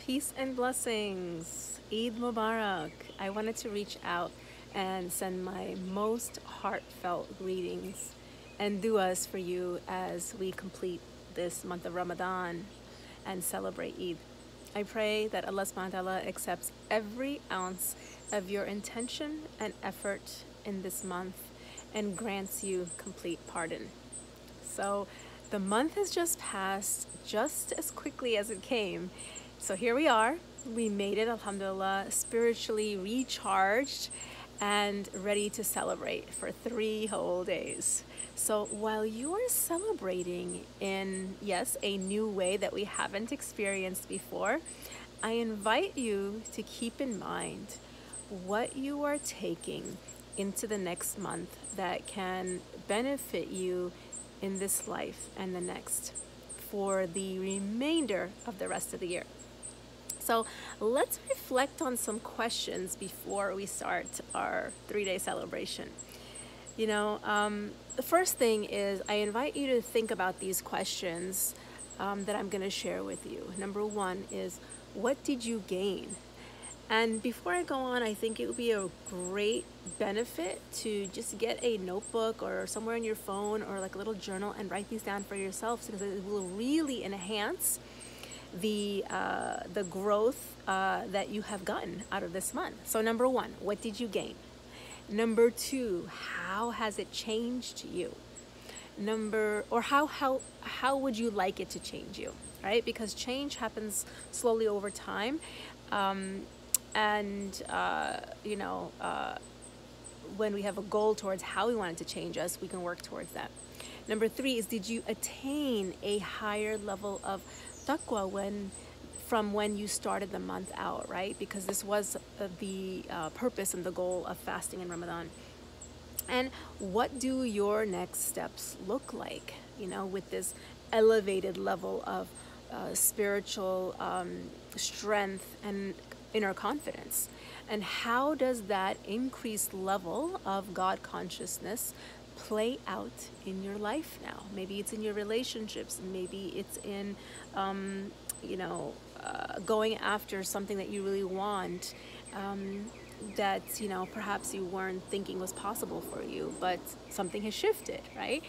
Peace and blessings. Eid Mubarak. I wanted to reach out and send my most heartfelt greetings and du'as for you as we complete this month of Ramadan and celebrate Eid. I pray that Allah subhanahu wa ta'ala accepts every ounce of your intention and effort in this month and grants you complete pardon. So the month has just passed just as quickly as it came. So here we are. We made it, alhamdulillah, spiritually recharged and ready to celebrate for 3 whole days. So while you are celebrating in, yes, a new way that we haven't experienced before, I invite you to keep in mind what you are taking into the next month that can benefit you in this life and the next for the remainder of the rest of the year. So let's reflect on some questions before we start our 3-day celebration. The first thing is I invite you to think about these questions that I'm going to share with you. Number 1 is, what did you gain? And before I go on, I think it would be a great benefit to just get a notebook or somewhere in your phone or like a little journal and write these down for yourself, because it will really enhance the growth that you have gotten out of this month. So number 1, what did you gain? Number 2, how has it changed you? How would you like it to change you, right? Because change happens slowly over time. When we have a goal towards how we want it to change us, we can work towards that. Number 3 is, did you attain a higher level of taqwa from when you started the month out, right? Because this was the purpose and the goal of fasting in Ramadan. And what do your next steps look like, with this elevated level of spiritual strength and inner confidence? And how does that increased level of God consciousness play out in your life now? Maybe it's in your relationships, maybe it's in going after something that you really want, that perhaps you weren't thinking was possible for you, but something has shifted, right?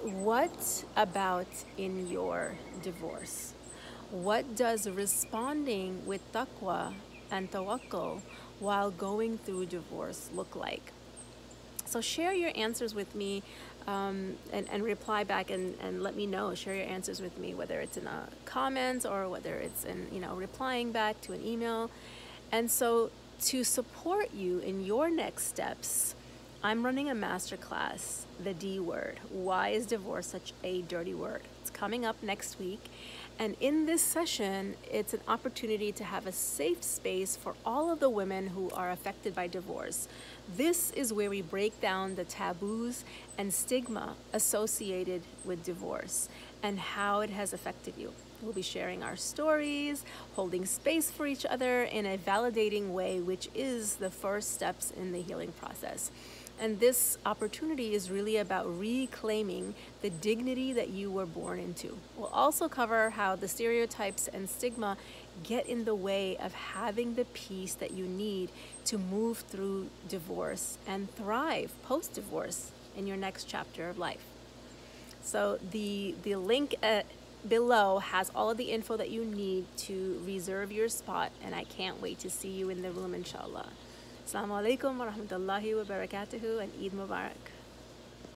What about in your divorce? What does responding with taqwa and tawakkul while going through divorce look like? So share your answers with me, and reply back and let me know. Share your answers with me, whether it's in a comments or whether it's in replying back to an email. And so to support you in your next steps, I'm running a masterclass, The D Word. Why is divorce such a dirty word? It's coming up next week. And in this session, it's an opportunity to have a safe space for all of the women who are affected by divorce. This is where we break down the taboos and stigma associated with divorce and how it has affected you. We'll be sharing our stories, holding space for each other in a validating way, which is the first steps in the healing process. And this opportunity is really about reclaiming the dignity that you were born into. We'll also cover how the stereotypes and stigma get in the way of having the peace that you need to move through divorce and thrive post-divorce in your next chapter of life. So the link below has all of the info that you need to reserve your spot, and I can't wait to see you in the room, inshallah. Assalamu alaikum wa rahmatullahi wa barakatuhu, and Eid Mubarak.